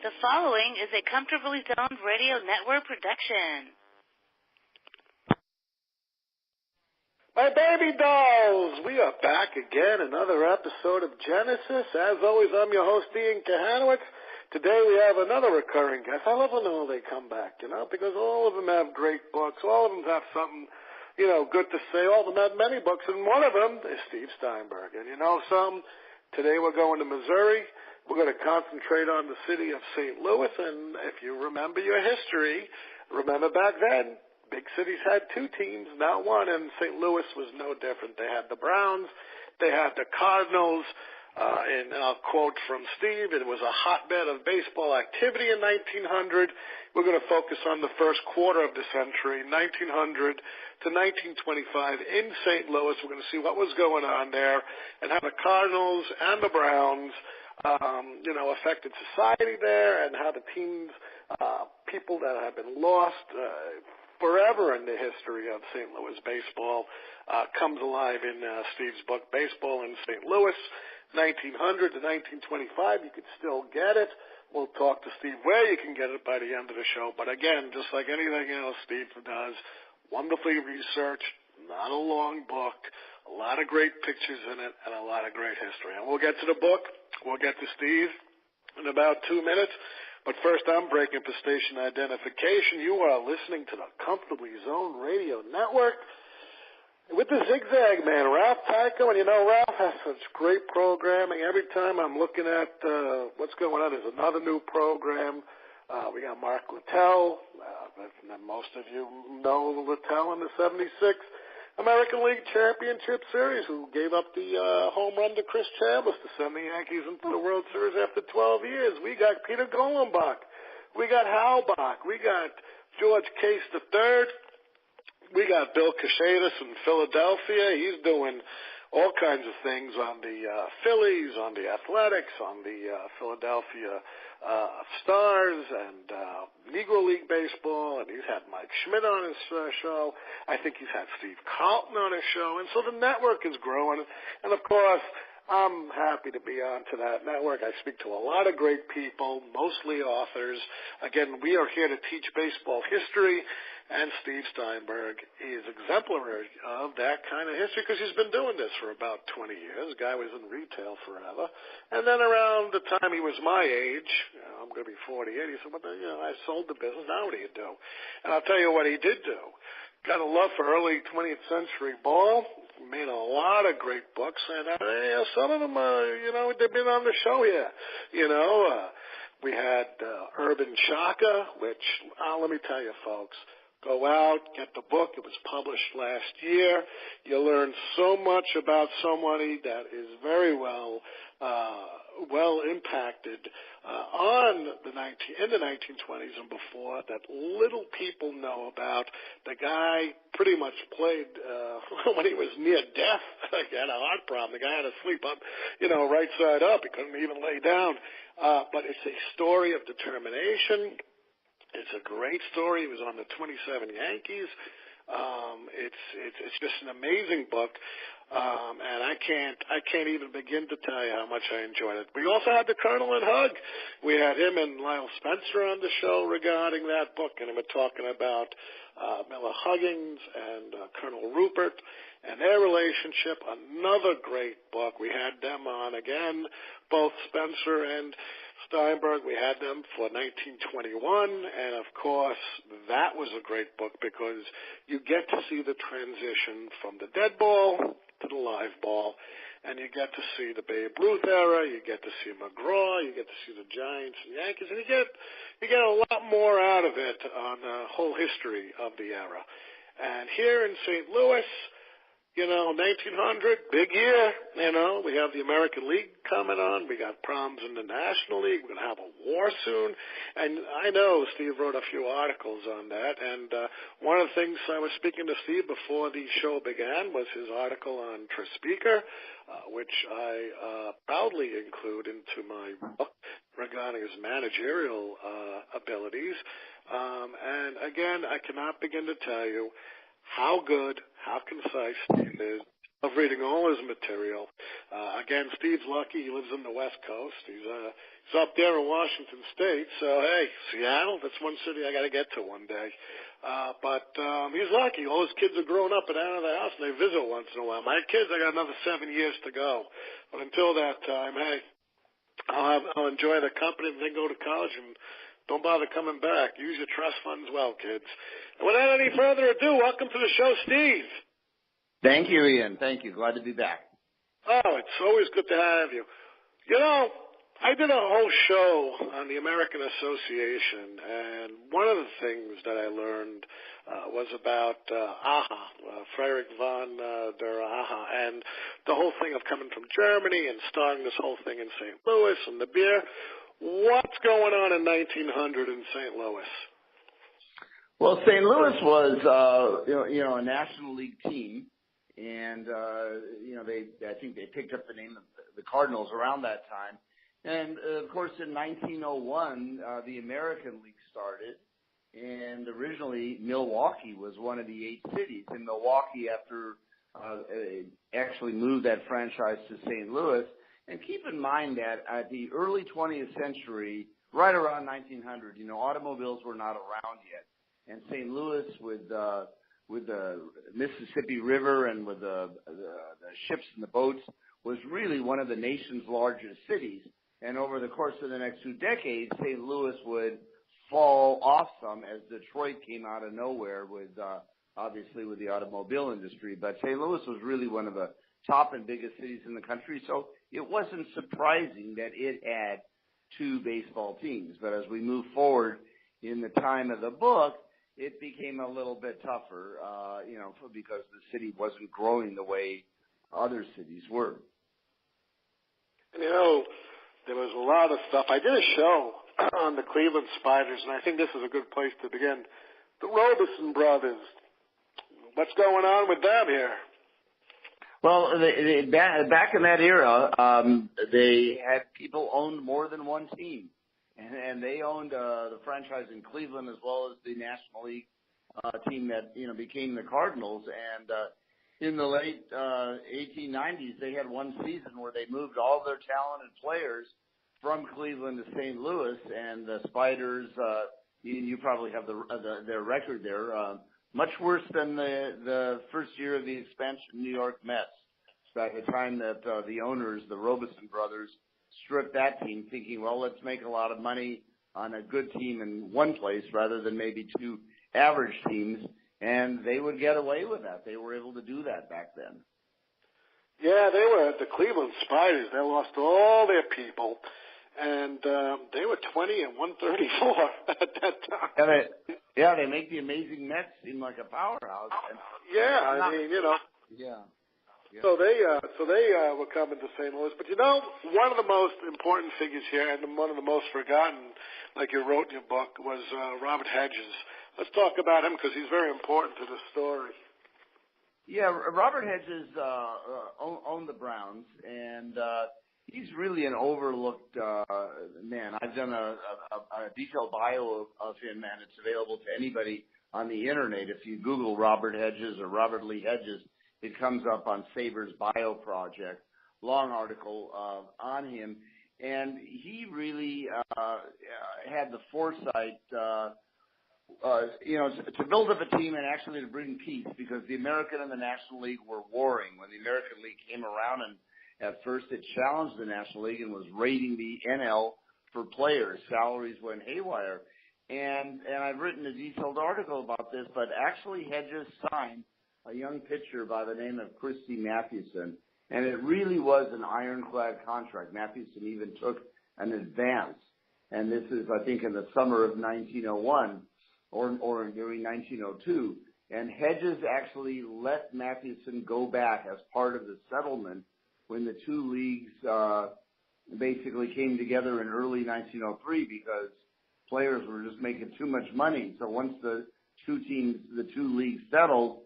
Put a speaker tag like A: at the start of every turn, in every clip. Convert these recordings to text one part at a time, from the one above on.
A: The following is a Comfortably Zoned Radio Network production.
B: My baby dolls, we are back again, another episode of Genesis. As always, I'm your host, Ian Kahanowitz. Today we have another recurring guest. I love when they come back, because all of them have great books. All of them have something, good to say. All of them have many books, and one of them is Steve Steinberg. And today we're going to Missouri. We're going to concentrate on the city of St. Louis, and if you remember your history, remember back then, big cities had two teams, not one, and St. Louis was no different. They had the Browns, they had the Cardinals, and I'll quote from Steve, it was a hotbed of baseball activity in 1900. We're going to focus on the first quarter of the century, 1900 to 1925 in St. Louis. We're going to see what was going on there and how the Cardinals and the Browns affected society there, and how the teams, people that have been lost forever in the history of St. Louis baseball, comes alive in Steve's book, Baseball in St. Louis, 1900 to 1925. You could still get it. We'll talk to Steve where you can get it by the end of the show. But again, just like anything else Steve does, wonderfully researched, not a long book, a lot of great pictures in it, and a lot of great history. And we'll get to the book. We'll get to Steve in about 2 minutes. But first, I'm breaking for station identification. You are listening to the Comfortably Zoned Radio Network with the Zigzag Man, Ralph Tycho. And Ralph has such great programming. Every time I'm looking at what's going on, there's another new program. We got Mark Littell. Most of you know Littell in the 76 American League Championship Series, who gave up the home run to Chris Chambliss to send the Yankees into the World Series after 12 years. We got Peter Golenbach. We got Hal Bach. We got George Case III. We got Bill Cachetis in Philadelphia. He's doing all kinds of things on the Phillies, on the Athletics, on the Philadelphia Stars, and Negro League Baseball, and he's had Mike Schmidt on his show. I think he's had Steve Carlton on his show, and so the network is growing. And, of course, I'm happy to be on to that network. I speak to a lot of great people, mostly authors. Again, we are here to teach baseball history, and Steve Steinberg is exemplary of that kind of history because he's been doing this for about 20 years. The guy was in retail forever. And then around the time he was my age, I'm going to be 48, he said, I sold the business. Now what do you do? And I'll tell you what he did do. Got a love for early 20th century ball. Made a lot of great books. And some of them, they've been on the show here. We had Urban Shaka, which, let me tell you, folks, go out, get the book. It was published last year. You'll learn so much about somebody that is very well impacted in the 1920s and before that little people know about. The guy pretty much played when he was near death. He had a heart problem. The guy had to sleep up, right side up. He couldn't even lay down. But it's a story of determination. It's a great story. He was on the 27 Yankees. It's just an amazing book. And I can't even begin to tell you how much I enjoyed it. We also had the Colonel and Hug. We had him and Lyle Spencer on the show regarding that book, and we're talking about Miller Huggins and Colonel Rupert and their relationship. Another great book. We had them on again, both Spencer and Steinberg. We had them for 1921, and of course, that was a great book because you get to see the transition from the dead ball to the live ball, and you get to see the Babe Ruth era, you get to see McGraw, you get to see the Giants and Yankees, and you get a lot more out of it on the whole history of the era. And here in St. Louis, 1900, big year, we have the American League coming on. We got problems in the National League. We're going to have a war soon. And I know Steve wrote a few articles on that. And one of the things I was speaking to Steve before the show began was his article on Trispeaker, which I proudly include into my book regarding his managerial abilities. And again, I cannot begin to tell you how good, how concise Steve is. Love reading all his material. Again, Steve's lucky. He lives on the West Coast. He's up there in Washington State. So, hey, Seattle, that's one city I got to get to one day. But he's lucky. All his kids are grown up and out of the house, and they visit once in a while. My kids, I got another 7 years to go. But until that time, hey, I'll enjoy the company and then go to college and don't bother coming back. Use your trust funds well, kids. And without any further ado, welcome to the show, Steve.
C: Thank you, Ian. Thank you. Glad to be back.
B: Oh, it's always good to have you. You know, I did a whole show on the American Association, and one of the things that I learned was about AHA, Frederick von der AHA, and the whole thing of coming from Germany and starting this whole thing in St. Louis and the beer. What's going on in 1900 in St. Louis?
C: Well, St. Louis was, a National League team. And, I think they picked up the name of the Cardinals around that time. And, of course, in 1901, the American League started. And originally, Milwaukee was one of the 8 cities. And Milwaukee, after actually moved that franchise to St. Louis. And keep in mind that at the early 20th century, right around 1900, automobiles were not around yet. And St. Louis with the Mississippi River and with the ships and the boats was really one of the nation's largest cities. And over the course of the next 2 decades, St. Louis would fall off some as Detroit came out of nowhere with, obviously with the automobile industry. But St. Louis was really one of the top and biggest cities in the country. So it wasn't surprising that it had 2 baseball teams. But as we move forward in the time of the book, it became a little bit tougher, because the city wasn't growing the way other cities were.
B: And, there was a lot of stuff. I did a show on the Cleveland Spiders, and I think this is a good place to begin. The Robeson brothers. What's going on with them here?
C: Well, back in that era, they had people owned more than one team. And they owned the franchise in Cleveland as well as the National League team that became the Cardinals. And in the late 1890s, they had one season where they moved all their talented players from Cleveland to St. Louis. And the Spiders, you probably have their record there, much worse than the first year of the expansion New York Mets. So at the time that the owners, the Robeson brothers, stripped that team thinking, well, let's make a lot of money on a good team in one place rather than maybe 2 average teams, and they would get away with that. They were able to do that back then.
B: Yeah, they were the Cleveland Spiders. They lost all their people, and they were 20 and 134 at that time.
C: They make the amazing Mets seem like a powerhouse. Yeah. Yeah.
B: So they were coming to St. Louis. But, one of the most important figures here and one of the most forgotten, like you wrote in your book, was Robert Hedges. Let's talk about him because he's very important to the story.
C: Yeah, Robert Hedges owned the Browns, and he's really an overlooked man. I've done a detailed bio of him, and it's available to anybody on the Internet. If you Google Robert Hedges or Robert Lee Hedges, it comes up on Faber's Bio Project, long article on him. And he really had the foresight, to build up a team and actually to bring peace, because the American and the National League were warring. When the American League came around, and at first it challenged the National League and was raiding the NL for players. Salaries went haywire. And I've written a detailed article about this, but actually Hedges signed a young pitcher by the name of Christy Mathewson, and it really was an ironclad contract. Mathewson even took an advance, and this is, I think, in the summer of 1901 or during 1902, and Hedges actually let Mathewson go back as part of the settlement when the 2 leagues basically came together in early 1903 because players were just making too much money. So once the 2 leagues settled,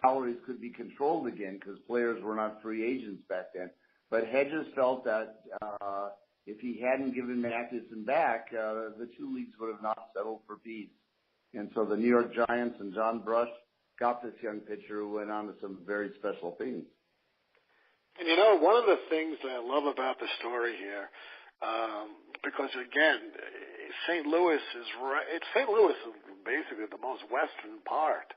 C: salaries could be controlled again because players were not free agents back then. But Hedges felt that if he hadn't given Mathewson back, the 2 leagues would have not settled for peace. And so the New York Giants and John Brush got this young pitcher who went on to some very special things.
B: And you know, one of the things that I love about the story here, because again, St. Louis is right. St. Louis is basically the most western part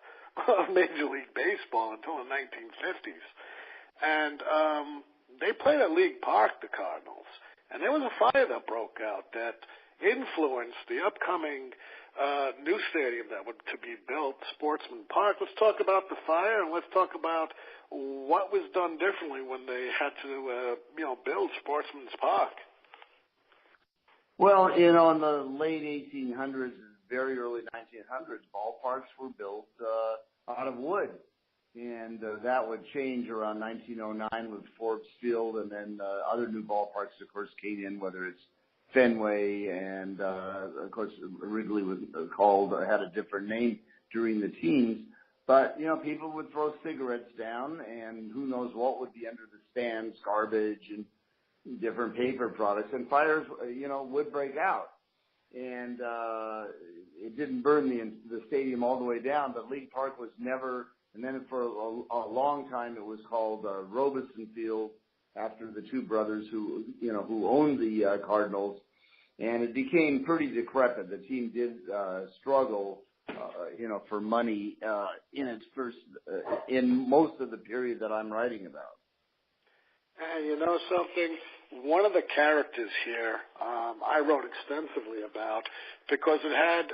B: of Major League Baseball until the 1950s, and they played at League Park, the Cardinals, and there was a fire that broke out that influenced the upcoming new stadium that would to be built, Sportsman Park. Let's talk about the fire, and let's talk about what was done differently when they had to, build Sportsman's Park.
C: Well, in the late 1800s, very early 1900s, ballparks were built out of wood, and that would change around 1909 with Forbes Field, and then other new ballparks, of course, came in, whether it's Fenway, and of course Wrigley was had a different name during the teens. But people would throw cigarettes down, and who knows what would be under the stands, garbage and different paper products, and fires would break out. And it didn't burn the stadium all the way down, but League Park was never. And then for a long time, it was called Robeson Field, after the two brothers who owned the Cardinals, and it became pretty decrepit. The team did struggle, for money in its first, in most of the period that I'm writing about.
B: And you know something? One of the characters here I wrote extensively about because it had,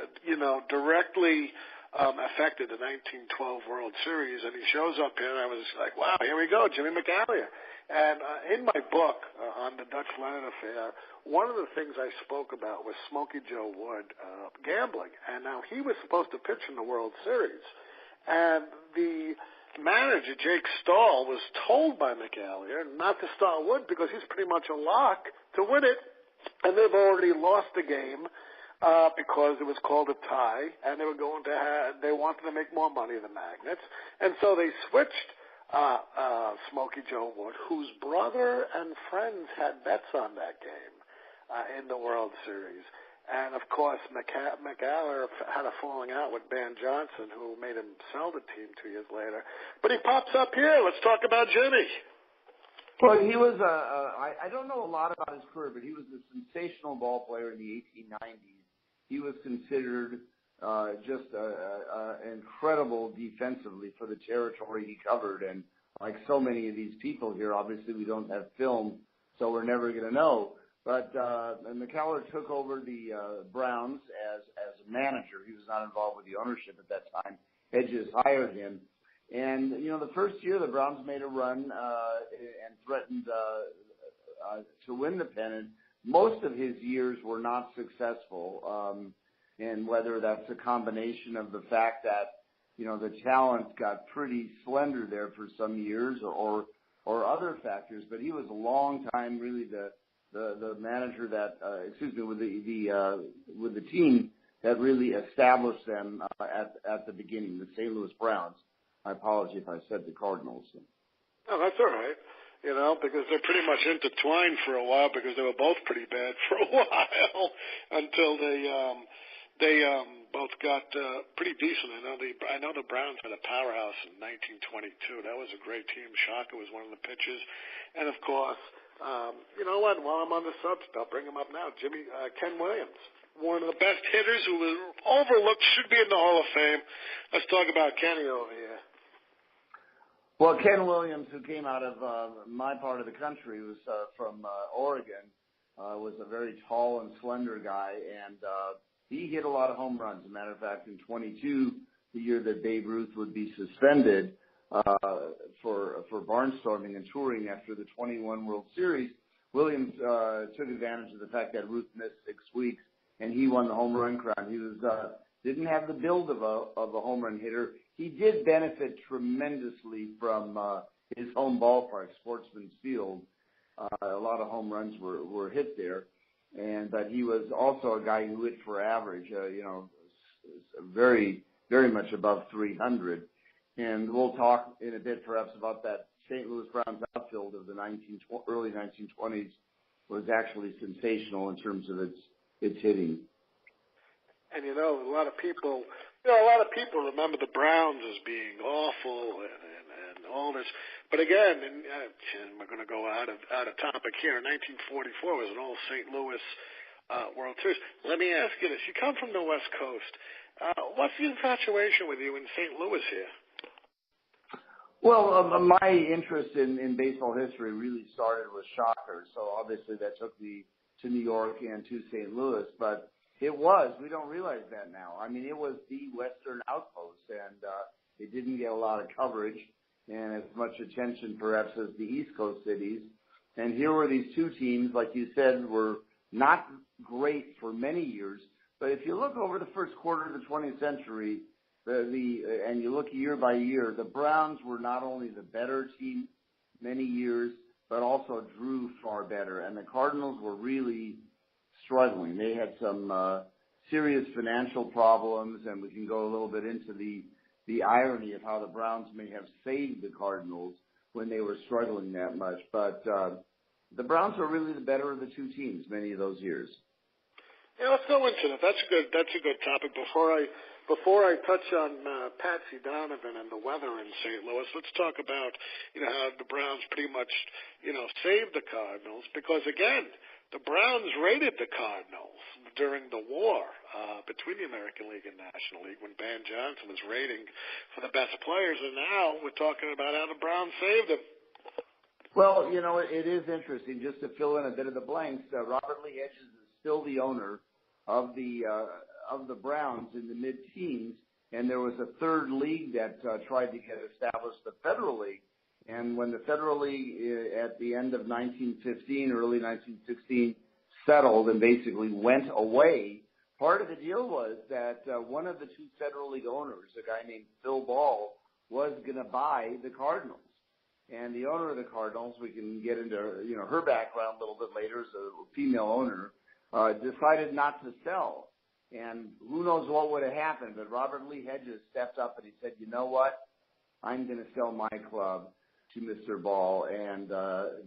B: directly affected the 1912 World Series, and he shows up here, and I was like, wow, here we go, Jimmy McAllister. And in my book on the Dutch Lennon affair, one of the things I spoke about was Smokey Joe Wood gambling, and now he was supposed to pitch in the World Series, and the manager, Jake Stahl, was told by McAllister not to start Wood because he's pretty much a lock to win it, and they've already lost the game because it was called a tie, and they wanted to make more money than Magnets, and so they switched Smokey Joe Wood, whose brother and friends had bets on that game in the World Series. And, of course, McAllister had a falling out with Van Johnson, who made him sell the team 2 years later. But he pops up here. Let's talk about Jimmy.
C: Well, he was I don't know a lot about his career, but he was a sensational ball player in the 1890s. He was considered just incredible defensively for the territory he covered. And like so many of these people here, obviously we don't have film, so we're never going to know. But McAllister took over the Browns as a manager. He was not involved with the ownership at that time. Hedges hired him. And, the first year the Browns made a run and threatened to win the pennant. Most of his years were not successful, and whether that's a combination of the fact that, the talent got pretty slender there for some years or other factors. But he was a long time really the manager that, with the team that really established them at the beginning, the St. Louis Browns. I apologize if I said the Cardinals.
B: No, that's all right. Because they're pretty much intertwined for a while because they were both pretty bad for a while until they both got pretty decent. I know the Browns had a powerhouse in 1922. That was a great team. Shaka was one of the pitchers, and of course, you know what? While I'm on the subject, I'll bring him up now. Ken Williams, one of the best hitters who was overlooked, should be in the Hall of Fame. Let's talk about Kenny over here.
C: Well, Ken Williams, who came out of my part of the country, was from Oregon, was a very tall and slender guy, and he hit a lot of home runs. As a matter of fact, in 22, the year that Babe Ruth would be suspended for barnstorming and touring after the 21 World Series, Williams took advantage of the fact that Ruth missed 6 weeks, and he won the home run crown. He was didn't have the build of a home run hitter. He did benefit tremendously from his home ballpark, Sportsman's Field. A lot of home runs were hit there, but he was also a guy who hit for average, very, very much above 300. And we'll talk in a bit perhaps about that St. Louis Browns outfield of the early 1920s was actually sensational in terms of its hitting.
B: And a lot of people You know, a lot of people remember the Browns as being awful and all this. But again, and we're going to go out of topic here. 1944 was an old St. Louis World Series. Let me ask you this: you come from the West Coast. What's the infatuation with you in St. Louis here?
C: Well, my interest in baseball history really started with Shocker, so obviously that took me to New York and to St. Louis. But we don't realize that now. I mean, it was the Western outpost, and it didn't get a lot of coverage and as much attention perhaps as the East Coast cities. And here were these two teams, like you said, were not great for many years. But if you look over the first quarter of the 20th century, and you look year by year, the Browns were not only the better team many years, but also drew far better. And the Cardinals were really struggling. They had some serious financial problems, and we can go a little bit into the irony of how the Browns may have saved the Cardinals when they were struggling that much. But the Browns were really the better of the two teams many of those years.
B: Yeah, let's go into that. That's a good topic. Before I touch on Patsy Donovan and the weather in St. Louis, let's talk about how the Browns pretty much saved the Cardinals, because again, the Browns raided the Cardinals during the war between the American League and National League when Van Johnson was raiding for the best players, and now we're talking about how the Browns saved them.
C: Well, it is interesting. Just to fill in a bit of the blanks, Robert Lee Hedges is still the owner of the Browns in the mid-teens, and there was a third league that tried to get established, the Federal League. And when the Federal League at the end of 1915, early 1916, settled and basically went away, part of the deal was that one of the two Federal League owners, a guy named Phil Ball, was going to buy the Cardinals. And the owner of the Cardinals, we can get into her background a little bit later, as a female owner, decided not to sell. And who knows what would have happened, but Robert Lee Hedges stepped up and he said, you know what, I'm going to sell my club to Mr. Ball, and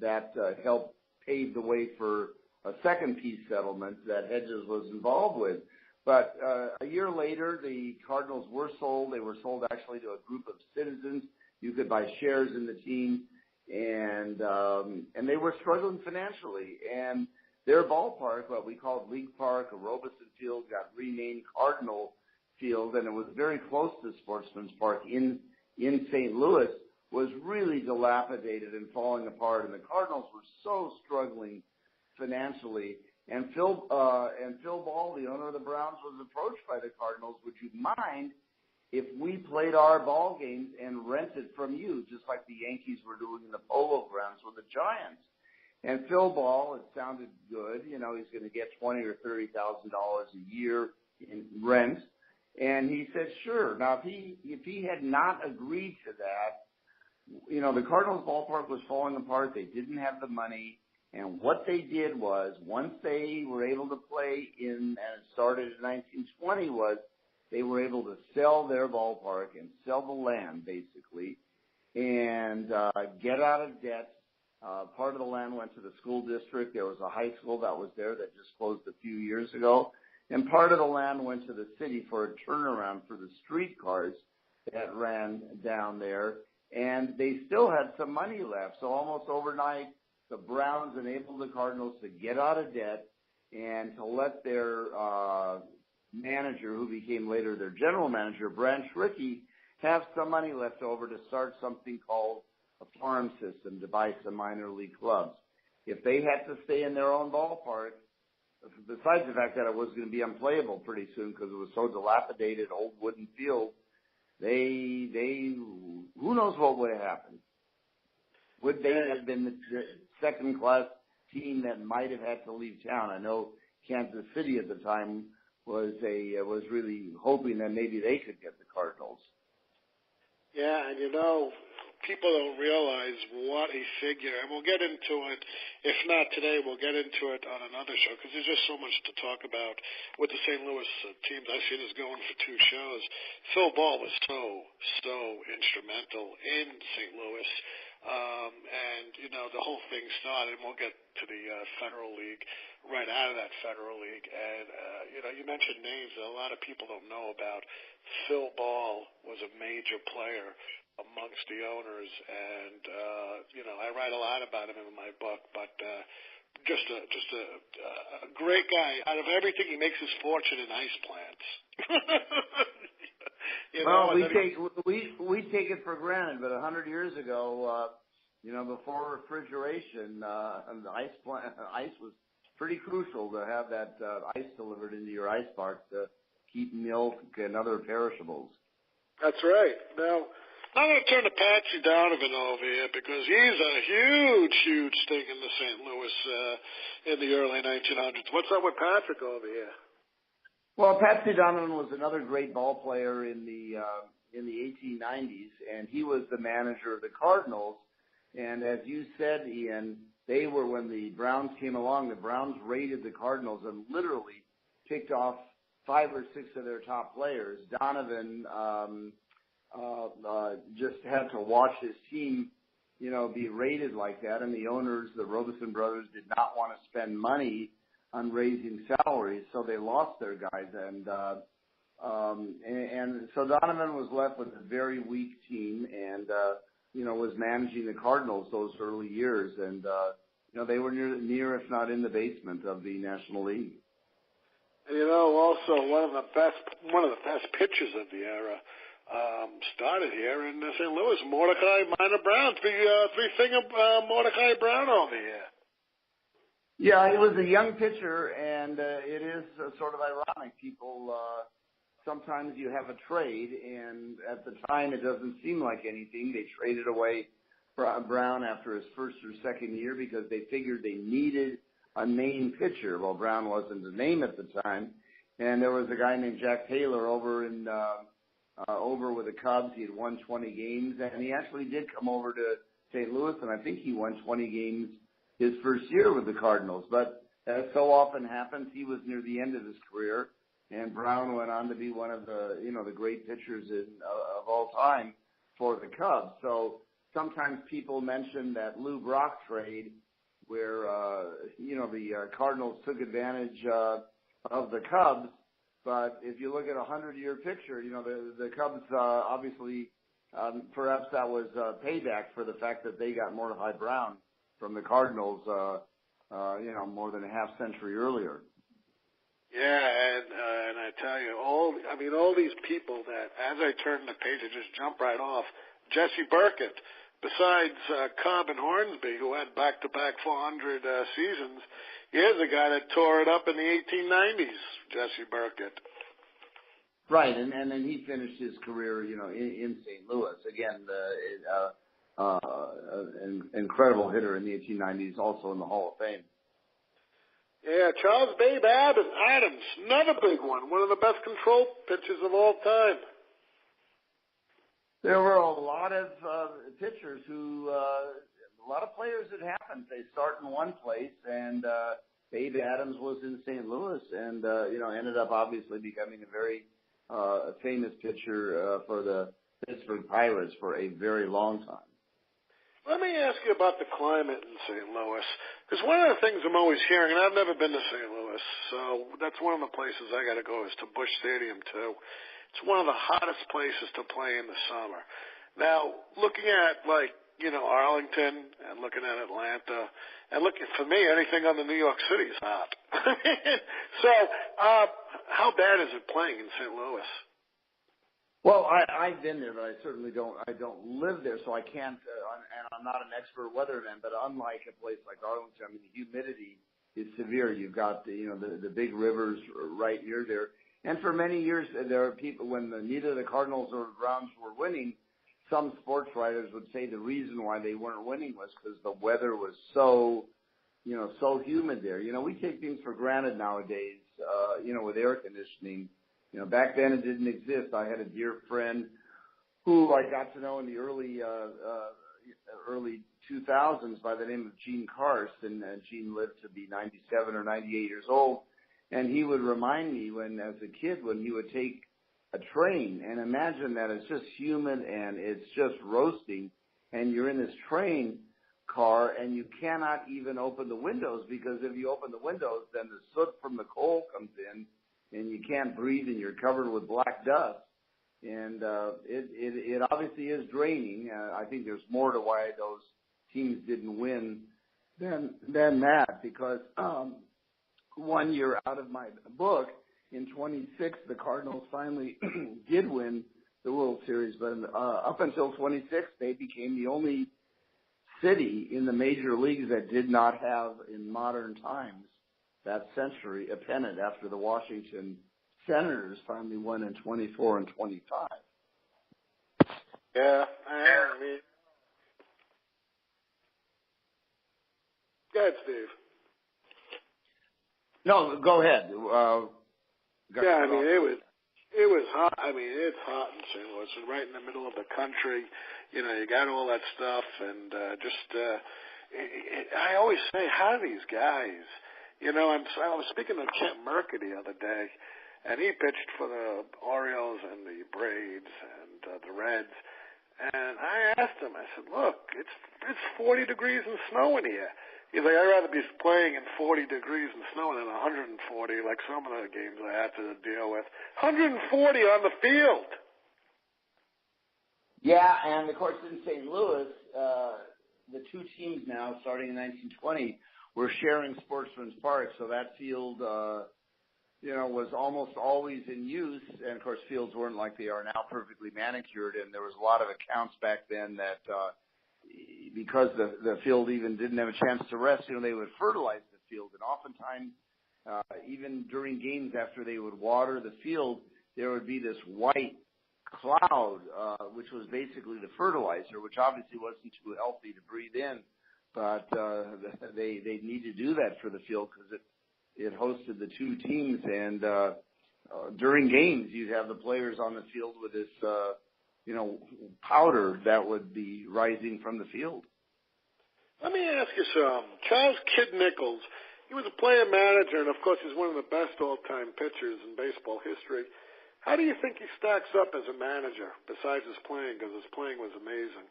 C: that helped pave the way for a second peace settlement that Hedges was involved with. But a year later, the Cardinals were sold. They were sold actually to a group of citizens. You could buy shares in the team, and they were struggling financially. And their ballpark, what we called League Park or Robeson Field, got renamed Cardinal Field, and it was very close to Sportsman's Park in St. Louis, was really dilapidated and falling apart, and the Cardinals were so struggling financially. And Phil Ball, the owner of the Browns, was approached by the Cardinals, would you mind if we played our ball games and rented from you, just like the Yankees were doing in the Polo Grounds with the Giants? And Phil Ball, it sounded good. He's going to get $20,000 or $30,000 a year in rent. And he said, sure. Now, if he had not agreed to that, the Cardinals ballpark was falling apart. They didn't have the money. And what they did was, once they were able to play and it started in 1920, was they were able to sell their ballpark and sell the land, basically, and get out of debt. Part of the land went to the school district. There was a high school that was there that just closed a few years ago. And part of the land went to the city for a turnaround for the streetcars that ran down there. And they still had some money left. So almost overnight, the Browns enabled the Cardinals to get out of debt and to let their manager, who became later their general manager, Branch Rickey, have some money left over to start something called a farm system to buy some minor league clubs. If they had to stay in their own ballpark, besides the fact that it was going to be unplayable pretty soon because it was so dilapidated, old wooden field, who knows what would have happened? Would they have been the second-class team that might have had to leave town? I know Kansas City at the time was really hoping that maybe they could get the Cardinals.
B: Yeah, and people don't realize what a figure, and we'll get into it. If not today, we'll get into it on another show because there's just so much to talk about with the St. Louis teams. I've seen us going for two shows. Phil Ball was so instrumental in St. Louis And, the whole thing started, and we'll get to the Federal League right out of that Federal League. And, you mentioned names that a lot of people don't know about. Phil Ball was a major player amongst the owners, and, I write a lot about him in my book, but just a great guy. Out of everything, he makes his fortune in ice plants.
C: We take it for granted, but 100 years ago, before refrigeration, ice was pretty crucial to have that ice delivered into your ice park to keep milk and other perishables.
B: That's right. Now, I'm going to turn to Patsy Donovan over here because he's a huge thing in the St. Louis in the early 1900s. What's up with Patrick over here?
C: Well, Patsy Donovan was another great ball player in the 1890s, and he was the manager of the Cardinals. And as you said, Ian, they were, when the Browns came along, the Browns raided the Cardinals and literally picked off 5 or 6 of their top players. Donovan just had to watch his team, be raided like that, and the owners, the Robeson brothers, did not want to spend money on raising salaries, so they lost their guys, and so Donovan was left with a very weak team, and was managing the Cardinals those early years, and they were near, if not in the basement of the National League.
B: And also one of the best pitchers of the era started here in St. Louis, Mordecai Minor Brown, three-finger Mordecai Brown over here.
C: Yeah, he was a young pitcher, and it is sort of ironic. People, sometimes you have a trade, and at the time it doesn't seem like anything. They traded away Brown after his first or second year because they figured they needed a name pitcher. Well, Brown wasn't a name at the time, and there was a guy named Jack Taylor over with the Cubs. He had won 20 games, and he actually did come over to St. Louis, and I think he won 20 games his first year with the Cardinals. But as so often happens, he was near the end of his career, and Brown went on to be one of the the great pitchers of all time for the Cubs. So sometimes people mention that Lou Brock trade where the Cardinals took advantage of the Cubs. But if you look at a 100-year picture, the Cubs obviously perhaps that was payback for the fact that they got Mordecai Brown from the Cardinals, more than a half century earlier.
B: Yeah, and I tell you, all these people that, as I turn the page, I just jump right off. Jesse Burkett, besides Cobb and Hornsby, who had back-to-back 400 seasons, here's a guy that tore it up in the 1890s, Jesse Burkett.
C: Right, and then he finished his career, in St. Louis. Again, an incredible hitter in the 1890s, also in the Hall of Fame.
B: Yeah, Charles Babe Adams, another big one of the best control pitchers of all time.
C: There were a lot of pitchers a lot of players it happens. They start in one place, and Babe Adams was in St. Louis, and ended up obviously becoming a very famous pitcher for the Pittsburgh Pirates for a very long time.
B: Let me ask you about the climate in St. Louis, because one of the things I'm always hearing, and I've never been to St. Louis, so that's one of the places I got to go is to Busch Stadium too. It's one of the hottest places to play in the summer. Now, looking at Arlington and looking at Atlanta, and looking for me, anything on the New York City is hot. So, how bad is it playing in St. Louis?
C: Well, I've been there, but I certainly don't live there, so I can't, and I'm not an expert weatherman, but unlike a place like Arlington, the humidity is severe. You've got the big rivers right near there. And for many years, there are people, when neither the Cardinals or the Browns were winning, some sports writers would say the reason why they weren't winning was because the weather was so humid there. We take things for granted nowadays, with air conditioning. Back then it didn't exist. I had a dear friend who I got to know in the early 2000s by the name of Gene Carson, and Gene lived to be 97 or 98 years old. And he would remind me as a kid, when he would take a train, and imagine that it's just humid and it's just roasting, and you're in this train car, and you cannot even open the windows, because if you open the windows, then the soot from the coal comes in, and you can't breathe, and you're covered with black dust. And it obviously is draining. I think there's more to why those teams didn't win than that, because 1 year out of my book, in 26, the Cardinals finally did win the World Series, but up until 26, they became the only city in the major leagues that did not have, in modern times, that century, a pennant, after the Washington Senators finally won in 24 and 25.
B: Yeah, I mean, go ahead, Steve.
C: No, go ahead.
B: Yeah, I mean, it was hot. I mean, it's hot in St. Louis, and right in the middle of the country. You know, you got all that stuff, and I always say, how do these guys? You know, I was speaking to Kent Murka the other day, and he pitched for the Orioles and the Braves and the Reds. And I asked him, I said, look, it's 40 degrees and snow in here. He's like, I'd rather be playing in 40 degrees and snow than 140, like some of the games I had to deal with. 140 on the field.
C: Yeah, and of course in St. Louis, the two teams now, starting in 1920, were sharing Sportsman's Park, so that field, was almost always in use. And of course, fields weren't like they are now, perfectly manicured, and there was a lot of accounts back then that because the field even didn't have a chance to rest, they would fertilize the field, and oftentimes, even during games after they would water the field, there would be this white cloud, which was basically the fertilizer, which obviously wasn't too healthy to breathe in, but they need to do that for the field because it hosted the two teams, and during games you'd have the players on the field with this powder that would be rising from the field.
B: Let me ask you something. Charles Kid Nichols, he was a player manager, and of course he's one of the best all-time pitchers in baseball history. How do you think he stacks up as a manager, besides his playing, because his playing was amazing?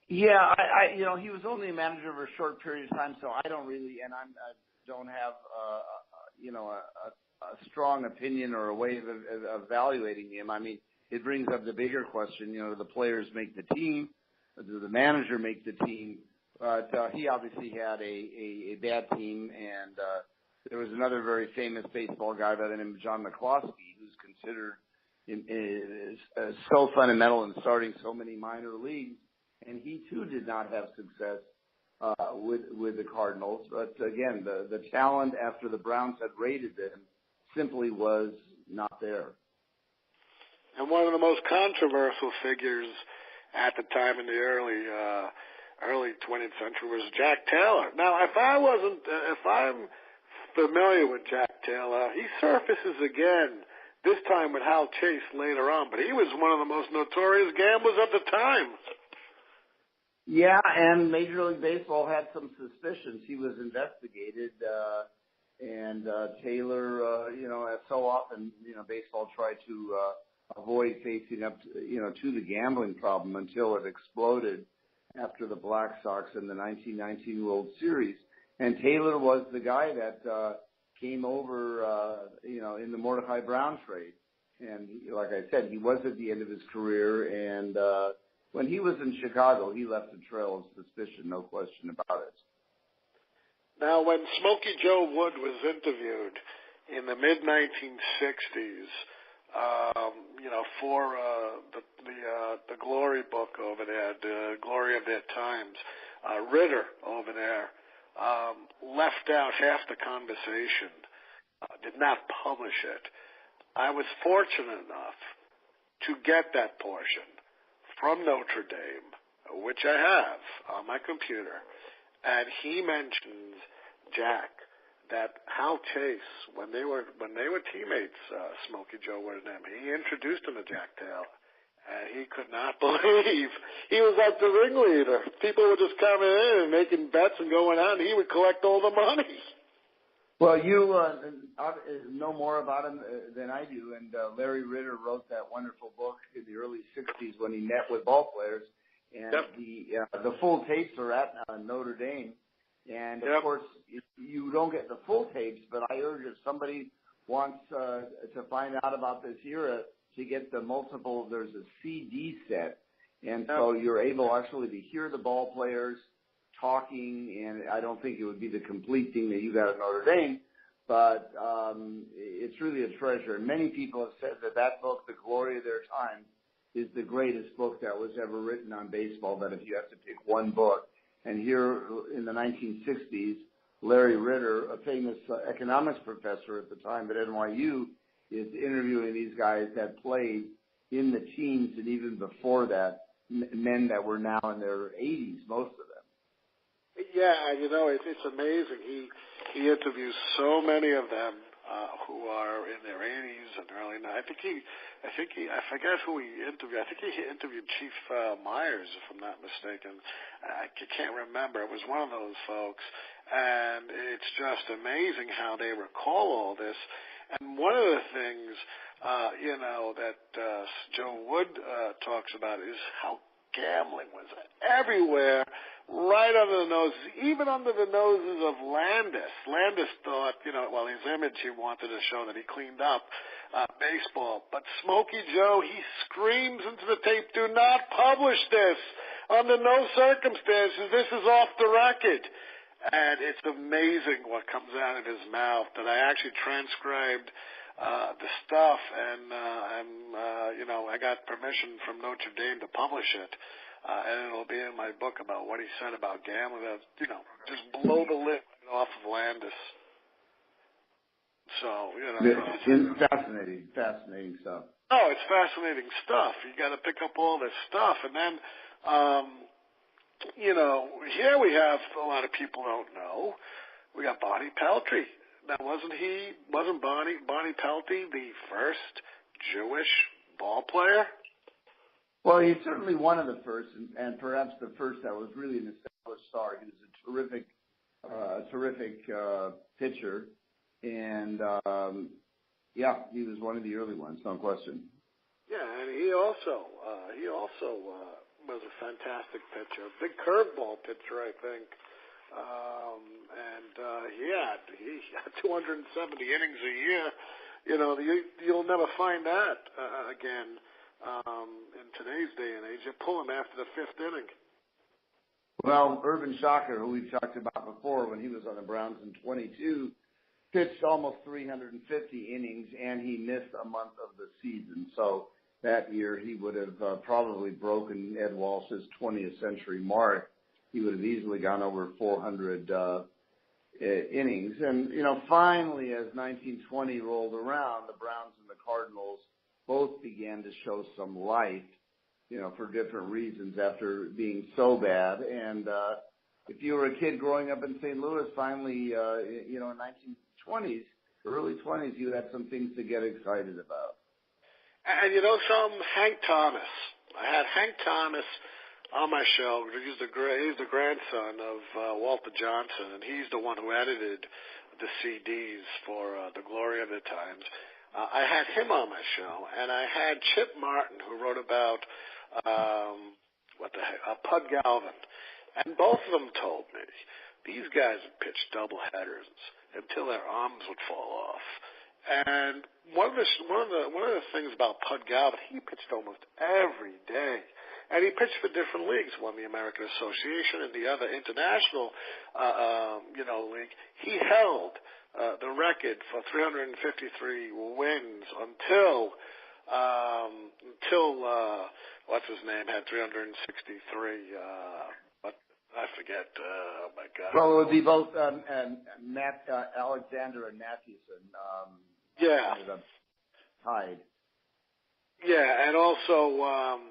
C: Yeah, he was only a manager for a short period of time, so I don't really, and I don't have, a strong opinion or a way of evaluating him. I mean, it brings up the bigger question, do the players make the team? Does the manager make the team? But he obviously had a bad team, and there was another very famous baseball guy by the name of John McCloskey, who's considered so fundamental in starting so many minor leagues, and he too did not have success with the Cardinals. But again, the talent after the Browns had raided them simply was not there.
B: And one of the most controversial figures at the time in the early 20th century was Jack Taylor. Now, if I'm familiar with Jack Taylor, he surfaces again, this time with Hal Chase later on, but he was one of the most notorious gamblers at the time.
C: Yeah, and Major League Baseball had some suspicions. He was investigated, and Taylor, as so often, baseball tried to avoid facing up, to the gambling problem until it exploded after the Black Sox in the 1919 World Series. And Taylor was the guy that came over, in the Mordecai Brown trade. And like I said, he was at the end of his career, and when he was in Chicago, he left a trail of suspicion, no question about it.
B: Now, when Smokey Joe Wood was interviewed in the mid-1960s, for the Glory book over there, the Glory of Their Times, Ritter over there left out half the conversation, did not publish it. I was fortunate enough to get that portion from Notre Dame, which I have on my computer, and he mentions Jack, that Hal Chase, when they were teammates, Smokey Joe Wood and them, he introduced him to Jack Taylor, and he could not believe he was like the ringleader. People were just coming in and making bets and going out, and he would collect all the money.
C: Well, you know more about him than I do, and Larry Ritter wrote that wonderful book in the early '60s when he met with ball players, and the full tapes are at Notre Dame, and of course you don't get the full tapes, but I urge if somebody wants to find out about this era to get the multiple. There's a CD set, and so you're able actually to hear the ball players talking, and I don't think it would be the complete thing that you got at Notre Dame, but it's really a treasure. And many people have said that book, The Glory of Their Time, is the greatest book that was ever written on baseball, that if you have to pick one book. And here in the 1960s, Larry Ritter, a famous economics professor at the time at NYU, is interviewing these guys that played in the teens and even before that, men that were now in their 80s, most of them.
B: Yeah, it's amazing. He interviews so many of them who are in their 80s and early 90s. I forget who he interviewed. I think he interviewed Chief Myers, if I'm not mistaken. I can't remember. It was one of those folks, and it's just amazing how they recall all this. And one of the things, that Joe Wood talks about is how gambling was everywhere, right under the noses, even under the noses of Landis. Landis thought, his image, he wanted to show that he cleaned up baseball. But Smokey Joe, he screams into the tape, do not publish this. Under no circumstances. This is off the record. And it's amazing what comes out of his mouth, that I actually transcribed the stuff, and I got permission from Notre Dame to publish it, and it'll be in my book about what he said about gambling. Just blow the lid off of Landis. So
C: it's fascinating stuff.
B: Oh, it's fascinating stuff. You got to pick up all this stuff, and then here we have a lot of people don't know. We got Bonnie Peltry. Now, wasn't Bonnie Pelty the first Jewish ball player?
C: Well, he's certainly one of the first, and perhaps the first that was really an established star. He was a terrific pitcher, and he was one of the early ones, no question.
B: Yeah, and he also was a fantastic pitcher, a big curveball pitcher, I think. He had 270 innings a year. You'll never find that again in today's day and age. You pull him after the fifth inning.
C: Well, Irvin Shocker, who we've talked about before when he was on the Browns in 22, pitched almost 350 innings, and he missed a month of the season. So that year he would have probably broken Ed Walsh's 20th century mark. He would have easily gone over 400 innings. And, finally, as 1920 rolled around, the Browns and the Cardinals both began to show some life, for different reasons after being so bad. And if you were a kid growing up in St. Louis, finally, in 1920s, early 20s, you had some things to get excited about.
B: And Hank Thomas. I had Hank Thomas on my show. He's the grandson of Walter Johnson, and he's the one who edited the CDs for The Glory of the Times. I had him on my show, and I had Chip Martin, who wrote about Pud Galvin, and both of them told me these guys would pitch double headers until their arms would fall off. And one of the things about Pud Galvin, he pitched almost every day. And he pitched for different leagues, one the American Association and the other international, league. He held the record for 353 wins until what's his name had 363. But I forget. Oh my God.
C: Well, it would be both Alexander and Mathewson. Tied.
B: Yeah, and also.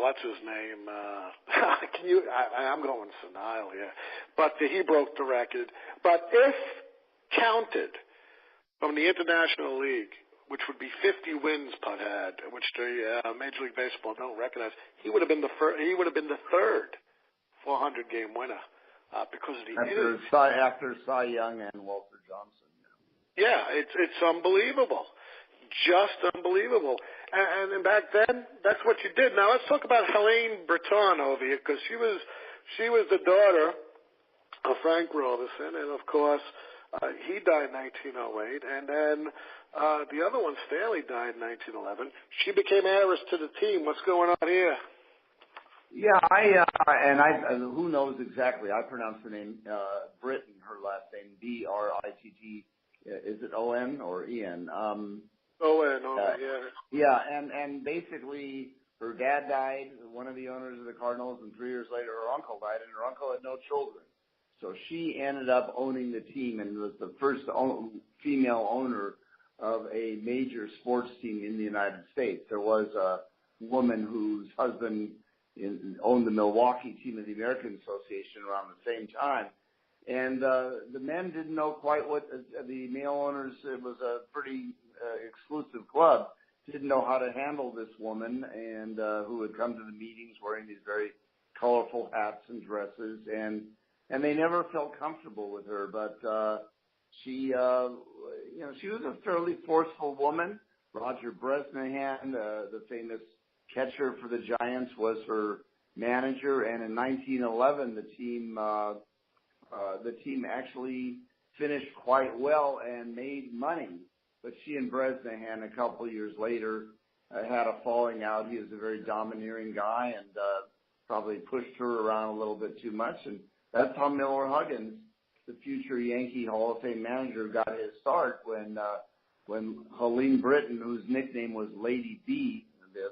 B: What's his name? I'm going senile here. But he broke the record. But if counted from the International League, which would be 50 wins Pud had, which the Major League Baseball don't recognize, he would have been the third 400-game winner because of the
C: after Cy Young and Walter Johnson.
B: Yeah, it's unbelievable, just unbelievable. And back then, that's what you did. Now let's talk about Helene Breton over here, because she was the daughter of Frank Roberson, and of course he died in 1908, and then the other one, Stanley, died in 1911. She became heiress to the team. What's going on here?
C: Yeah, I who knows exactly? I pronounce the name Britton, her last name Britt. Is it O-N or Ian?
B: O-N, yeah.
C: Yeah, and basically her dad died, one of the owners of the Cardinals, and 3 years later her uncle died, and her uncle had no children. So she ended up owning the team and was the first female owner of a major sports team in the United States. There was a woman whose husband owned the Milwaukee team of the American Association around the same time. And the men didn't know quite what the male owners, it was a pretty exclusive club, didn't know how to handle this woman, and who would come to the meetings wearing these very colorful hats and dresses, and they never felt comfortable with her. But she was a fairly forceful woman. Roger Bresnahan, the famous catcher for the Giants, was her manager, and in 1911 the team actually finished quite well and made money. But she and Bresnahan, a couple of years later, had a falling out. He was a very domineering guy and probably pushed her around a little bit too much. And that's how Miller Huggins, the future Yankee Hall of Fame manager, got his start when Helene Breton, whose nickname was Lady B,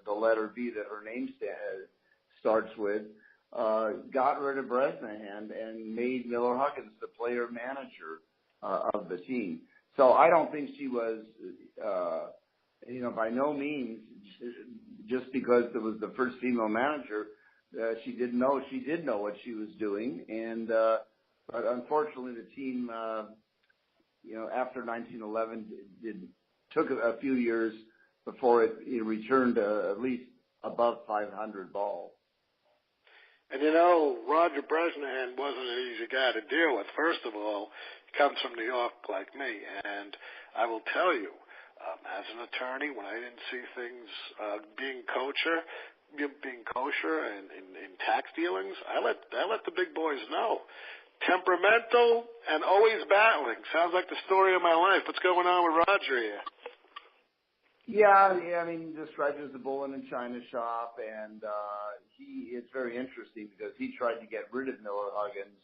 C: the letter B that her name starts with, got rid of Bresnahan and made Miller Huggins the player manager of the team. So I don't think she was, by no means, just because it was the first female manager, she did know what she was doing. And but unfortunately, the team, after 1911, took a few years before it returned to at least above 500 balls.
B: And Roger Bresnahan wasn't an easy guy to deal with. First of all, he comes from New York like me, and I will tell you, as an attorney, when I didn't see things being kosher and in tax dealings, I let the big boys know. Temperamental and always battling. Sounds like the story of my life. What's going on with Roger here?
C: Yeah. I mean, described as the bull in a china shop, and it's very interesting because he tried to get rid of Miller Huggins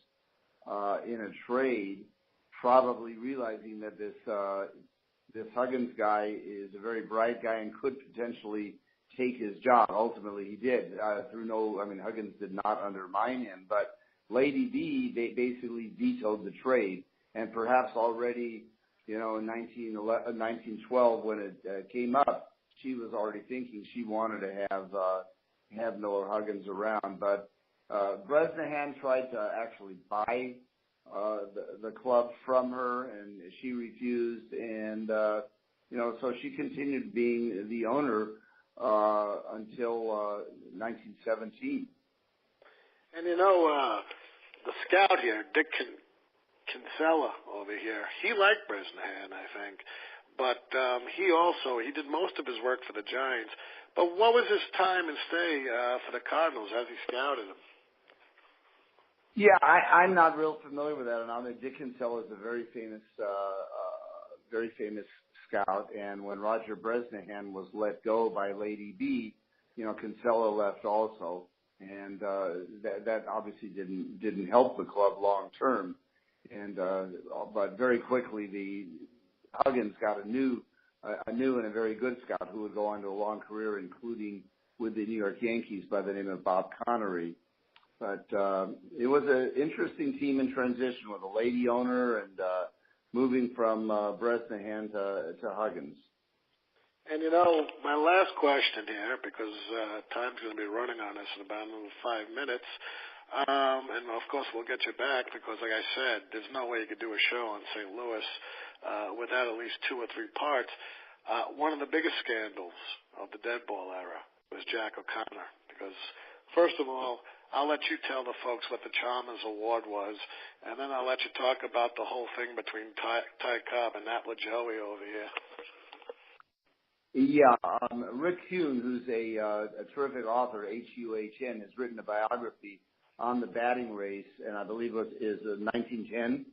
C: in a trade, probably realizing that this Huggins guy is a very bright guy and could potentially take his job. Ultimately, he did. Huggins did not undermine him, but Lady B, they basically vetoed the trade, and perhaps already, in 1912 when it came up, she was already thinking she wanted to have Miller Huggins around. But Bresnahan tried to actually buy the club from her, and she refused. And so she continued being the owner until 1917. And
B: the scout here, Dick Kinsella over here, he liked Bresnahan, I think, but he did most of his work for the Giants. But what was his time and stay for the Cardinals as he scouted him?
C: Yeah, I'm not real familiar with that. And Dick Kinsella is a very famous scout. And when Roger Bresnahan was let go by Lady B, Kinsella left also, and that obviously didn't help the club long term. And but very quickly, the Huggins got a new and a very good scout who would go on to a long career, including with the New York Yankees by the name of Bob Connery. But it was an interesting team in transition with a lady owner and moving from Bresnahan to Huggins.
B: And my last question here, because time's going to be running on us in about 5 minutes. And of course we'll get you back because, like I said, there's no way you could do a show on St. Louis without at least 2 or 3 parts. One of the biggest scandals of the dead ball era was Jack O'Connor, because first of all, I'll let you tell the folks what the Chalmers Award was, and then I'll let you talk about the whole thing between Ty Cobb and Nat LaJoie over here.
C: Yeah, Rick Huhn, who's a terrific author, Huhn, has written a biography on the batting race, and I believe it is 1910.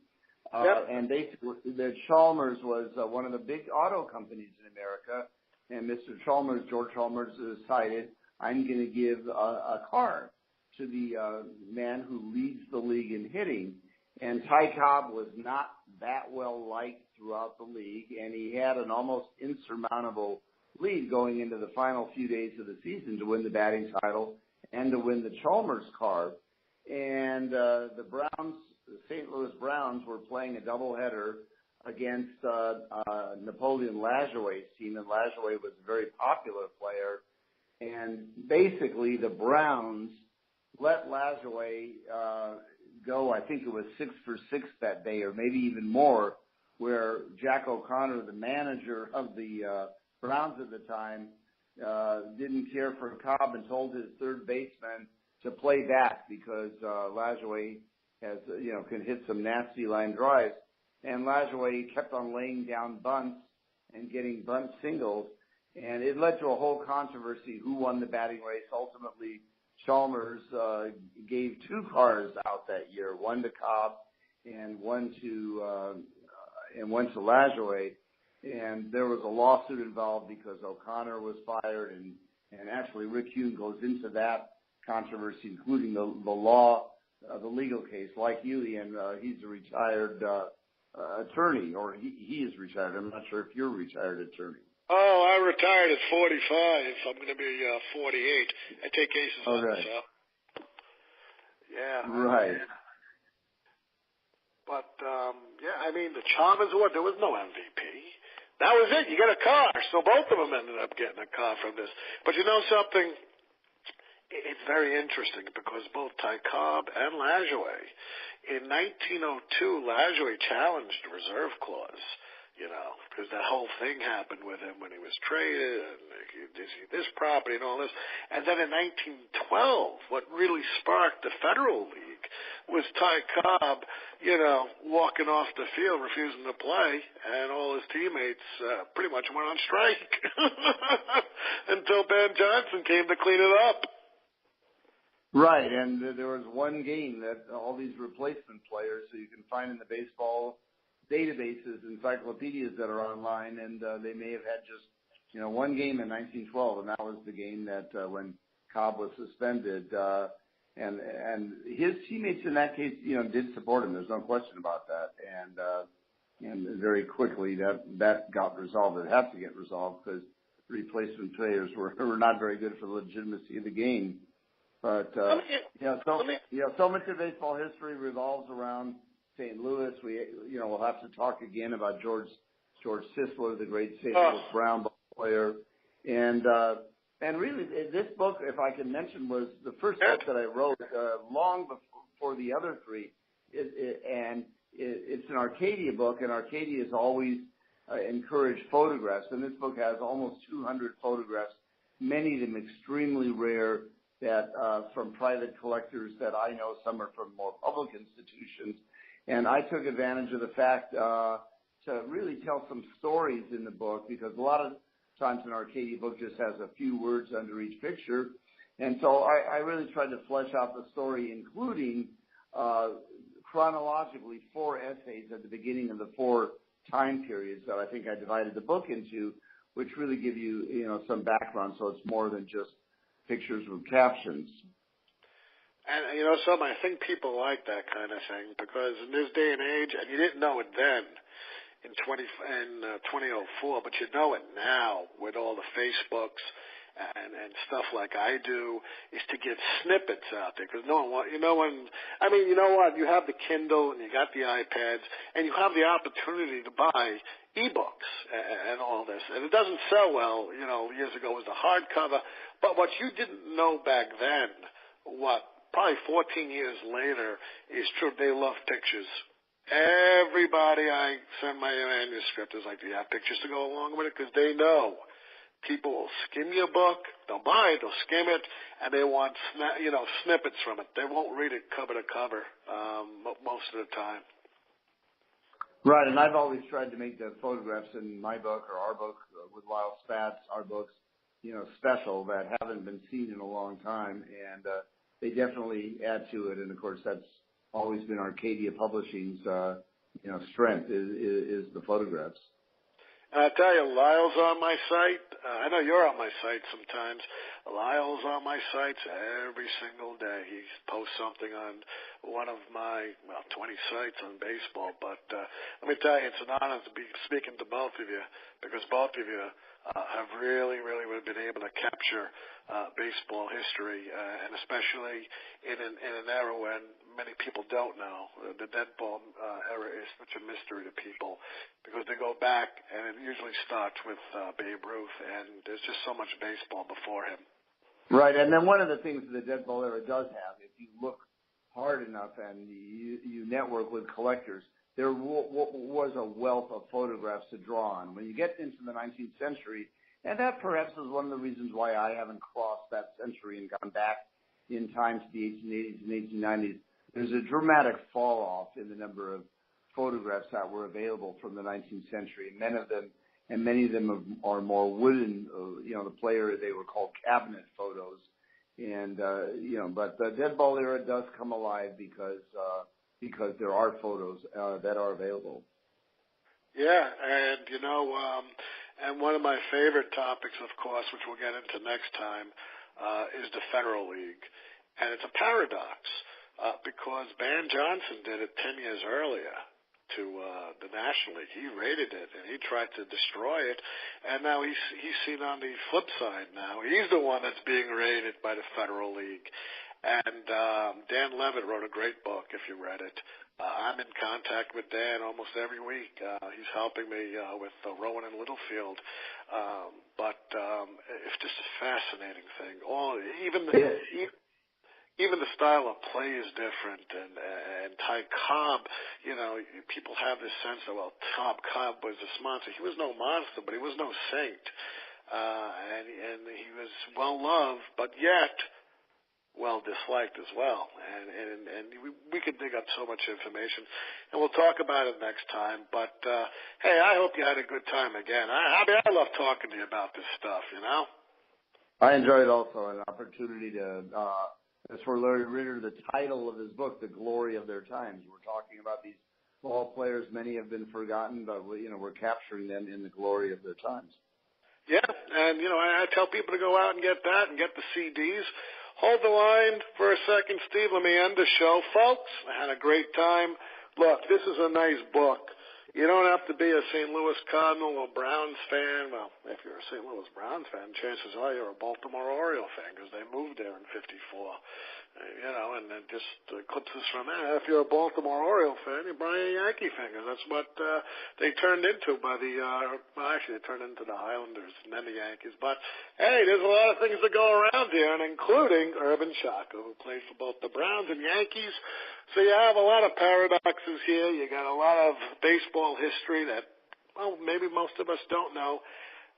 B: Yep.
C: And basically, the Chalmers was one of the big auto companies in America, and Mr. Chalmers, George Chalmers, decided, I'm going to give a car to the man who leads the league in hitting. And Ty Cobb was not that well liked throughout the league, and he had an almost insurmountable lead going into the final few days of the season to win the batting title and to win the Chalmers car. And the St. Louis Browns were playing a doubleheader against Napoleon Lajoie's team, and Lajoie was a very popular player. And basically, the Browns let Lajoie go. I think it was 6 for 6 that day, or maybe even more, where Jack O'Connor, the manager of the Browns at the time, didn't care for Cobb and told his third baseman to play back because Lajoie has, can hit some nasty line drives. And Lajoie kept on laying down bunts and getting bunt singles, and it led to a whole controversy who won the batting race. Ultimately, Chalmers gave 2 cars out that year, one to Cobb and one to Lajoie. And there was a lawsuit involved because O'Connor was fired, and actually Rick Huhn goes into that controversy, including the law, the legal case. Like you, Ian, he's a retired attorney, or he is retired. I'm not sure if you're a retired attorney.
B: Oh, I retired at 45. I'm going to be 48. I take cases on myself. Yeah.
C: Right.
B: But, the Chalmers Award, there was no MVP. That was it. You get a car. So both of them ended up getting a car from this. But you know something? It's very interesting because both Ty Cobb and Lajoie, in 1902, Lajoie challenged the reserve clause, because that whole thing happened with him when he was traded, and this property and all this. And then in 1912, what really sparked the Federal League was Ty Cobb, walking off the field, refusing to play, and all his teammates pretty much went on strike until Ben Johnson came to clean it up.
C: Right, and there was one game that all these replacement players, so you can find in the baseball databases, encyclopedias that are online, and they may have had just, one game in 1912, and that was the game that when Cobb was suspended, and his teammates in that case, did support him. There's no question about that, and very quickly that got resolved. It had to get resolved because replacement players were not very good for the legitimacy of the game. But so much of baseball history revolves around St. Louis. We'll have to talk again about George Sisler, the great St. Louis Brown player, and really this book, if I can mention, was the first book that I wrote long before the other 3. It's an Arcadia book, and Arcadia has always encouraged photographs, and this book has almost 200 photographs, many of them extremely rare. That from private collectors that I know, some are from more public institutions. And I took advantage of the fact to really tell some stories in the book, because a lot of times an Arcadia book just has a few words under each picture. And so I really tried to flesh out the story, including chronologically 4 essays at the beginning of the 4 time periods that I think I divided the book into, which really give you, some background, so it's more than just pictures with captions.
B: And something, I think people like that kind of thing because in this day and age, and you didn't know it then in 2004, but you know it now with all the Facebooks and stuff like I do, is to get snippets out there because no one, you know what? You have the Kindle and you got the iPads and you have the opportunity to buy ebooks and all this, and it doesn't sell well. Years ago was the hardcover, but what you didn't know back then, probably 14 years later, is true. They love pictures. Everybody I send my manuscript is like, do you have pictures to go along with it? Because they know people will skim your book. They'll buy it, they'll skim it, and they want snippets from it. They won't read it cover to cover most of the time.
C: Right, and I've always tried to make the photographs in my book or our book with Lyle Spatz, our books, special that haven't been seen in a long time, and they definitely add to it. And of course, that's always been Arcadia Publishing's, strength is the photographs.
B: And I tell you, Lyle's on my site. I know you're on my site sometimes. Lyle's on my sites every single day. He posts something on one of my 20 sites on baseball. But let me tell you, it's an honor to be speaking to both of you, because both of you have really been able to capture baseball history, and especially in an era when many people don't know. The dead ball era is such a mystery to people, because they go back and it usually starts with Babe Ruth, and there's just so much baseball before him.
C: Right, and then one of the things the dead ball era does have, if you look hard enough and you network with collectors, there was a wealth of photographs to draw on. When you get into the 19th century, and that perhaps is one of the reasons why I haven't crossed that century and gone back in time to the 1880s and 1890s, there's a dramatic fall off in the number of photographs that were available from the 19th century. Many of them are more wooden, they were called cabinet photos. And, but the dead ball era does come alive because there are photos that are available.
B: Yeah, and, and one of my favorite topics, of course, which we'll get into next time, is the Federal League. And it's a paradox, because Van Johnson did it 10 years earlier to the National League. He raided it, and he tried to destroy it. And now he's seen on the flip side now. He's the one that's being raided by the Federal League. And Dan Levitt wrote a great book, if you read it. I'm in contact with Dan almost every week. He's helping me with Rowan and Littlefield. But it's just a fascinating thing. Even the style of play is different, and Ty Cobb, people have this sense that, Tom Cobb was a monster. He was no monster, but he was no saint. And he was well loved, but yet well disliked as well. And we could dig up so much information, and we'll talk about it next time. But hey, I hope you had a good time again. I love talking to you about this stuff.
C: I enjoyed also an opportunity to. As for Larry Ritter, the title of his book, The Glory of Their Times. We're talking about these ball players. Many have been forgotten, but we're capturing them in the glory of their times.
B: Yeah, and I tell people to go out and get that and get the CDs. Hold the line for a second, Steve. Let me end the show, folks. I had a great time. Look, this is a nice book. You don't have to be a St. Louis Cardinal or Browns fan. Well, if you're a St. Louis Browns fan, chances are you're a Baltimore Oriole fan, because they moved there in '54. And then just clips this from that. If you're a Baltimore Oriole fan, you're probably a Yankee fan, because that's what they turned into by the actually they turned into the Highlanders and then the Yankees. But hey, there's a lot of things that go around here, and including Urban Shaka, who played for both the Browns and Yankees. So you have a lot of paradoxes here. You got a lot of baseball history that, maybe most of us don't know.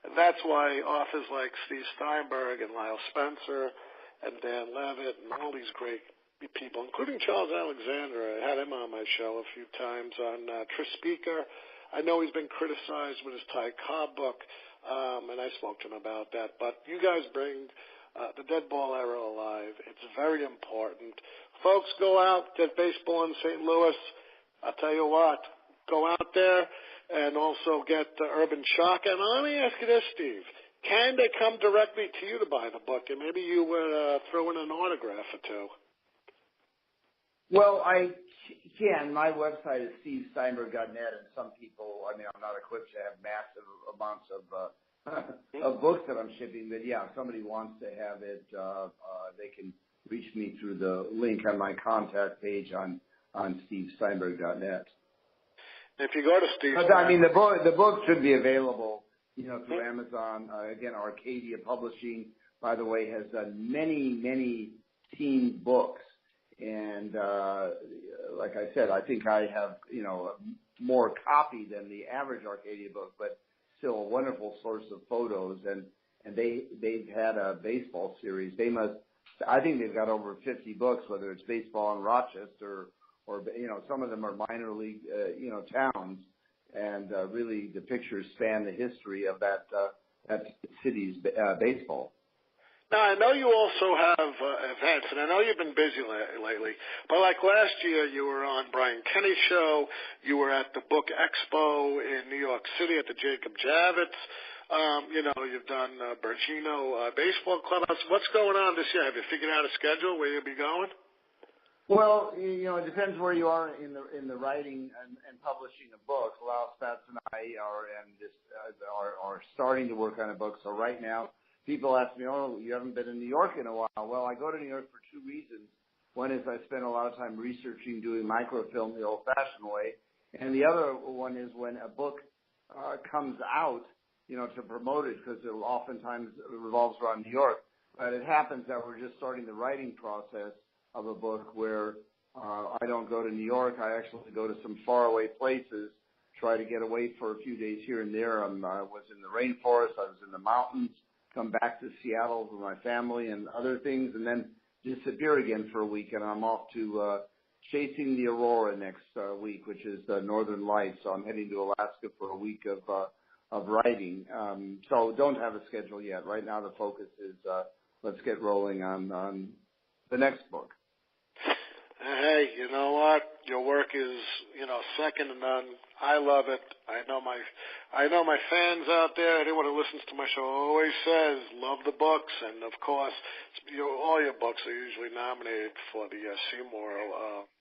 B: And that's why authors like Steve Steinberg and Lyle Spencer and Dan Levitt and all these great people, including Charles Alexander. I had him on my show a few times on Tris Speaker. I know he's been criticized with his Ty Cobb book, and I spoke to him about that. But you guys bring the dead ball era alive. It's very important. Folks, go out, get baseball in St. Louis. I'll tell you what, go out there and also get Urban Shock. And let me ask you this, Steve. Can they come directly to you to buy the book? And maybe you would throw in an autograph or two.
C: Well, I can. My website is stevesteinberg.net, and some people, I'm not equipped to have massive amounts of books that I'm shipping, but yeah, if somebody wants to have it, they can reach me through the link on my contact page on stevesteinberg.net.
B: If you go to Steve,
C: the book should be available, through Amazon. Again, Arcadia Publishing, by the way, has done many team books, and like I said, I think I have more copy than the average Arcadia book, but still a wonderful source of photos. and they've had a baseball series. I think they've got over 50 books, whether it's baseball in Rochester or some of them are minor league, towns, and really the pictures span the history of that city's baseball.
B: Now, I know you also have events, and I know you've been busy lately, but like last year you were on Brian Kenny's show, you were at the Book Expo in New York City at the Jacob Javits, you've done Bergino Baseball Clubhouse. What's going on this year? Have you figured out a schedule where you'll be going?
C: Well, it depends where you are in the writing and publishing of books. Lyle Spatz and I are starting to work on a book, so right now people ask me, oh, you haven't been in New York in a while. Well, I go to New York for two reasons. One is I spend a lot of time researching, doing microfilm the old-fashioned way. And the other one is when a book comes out, to promote it, because it oftentimes revolves around New York. But it happens that we're just starting the writing process of a book where I don't go to New York. I actually go to some faraway places, try to get away for a few days here and there. I was in the rainforest. I was in the mountains. Come back to Seattle with my family and other things, and then disappear again for a week. And I'm off to chasing the aurora next week, which is Northern Lights. So I'm heading to Alaska for a week of writing. So don't have a schedule yet. Right now the focus is let's get rolling on the next book.
B: Hey, you know what? Your work is, second to none. I love it. I know my fans out there, anyone who listens to my show always says, love the books. And, of course, all your books are usually nominated for the Seymour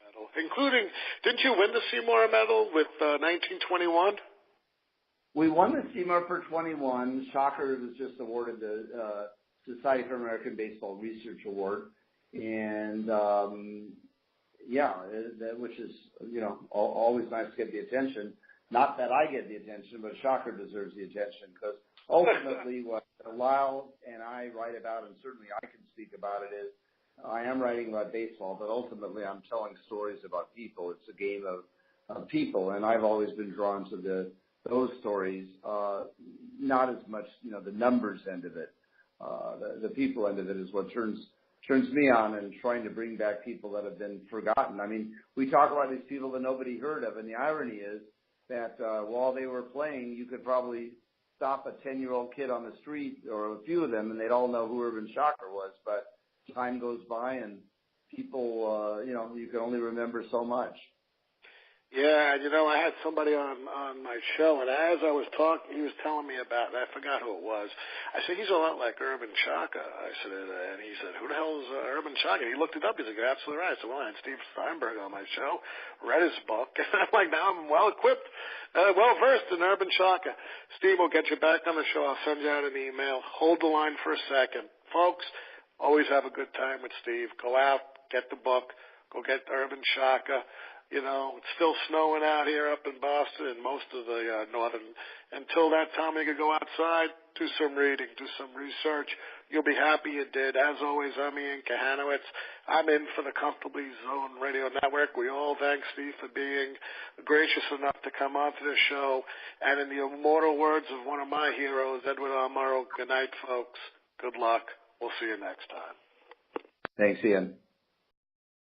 B: Medal, including, didn't you win the Seymour Medal with 1921?
C: We won the Seymour for 21. Shocker was just awarded the Society for American Baseball Research Award. And, which is, always nice to get the attention. Not that I get the attention, but Shocker deserves the attention, because ultimately what Lyle and I write about, and certainly I can speak about it, is I am writing about baseball, but ultimately I'm telling stories about people. It's a game of people, and I've always been drawn to those stories, not as much, the numbers end of it. The people end of it is what turns me on, and trying to bring back people that have been forgotten. I mean, we talk about these people that nobody heard of, and the irony is that while they were playing, you could probably stop a 10-year-old kid on the street, or a few of them, and they'd all know who Urban Shocker was. But time goes by, and people, you can only remember so much.
B: Yeah, I had somebody on my show, and as I was talking, he was telling me about, and I forgot who it was. I said, he's a lot like Urban Shocker. I said, and he said, who the hell is Urban Shocker? He looked it up. He's like, you're absolutely right. I said, well, I had Steve Steinberg on my show, read his book, and I'm like, now I'm well-equipped, well-versed in Urban Shocker. Steve will get you back on the show. I'll send you out an email. Hold the line for a second. Folks, always have a good time with Steve. Go out, get the book, go get Urban Shocker. It's still snowing out here up in Boston and most of the northern. Until that time, you can go outside, do some reading, do some research. You'll be happy you did. As always, I'm Ian Kahanowitz. I'm in for the Comfortably Zone Radio Network. We all thank Steve for being gracious enough to come onto the show. And in the immortal words of one of my heroes, Edward R. Murrow, good night, folks. Good luck. We'll see you next time.
C: Thanks, Ian.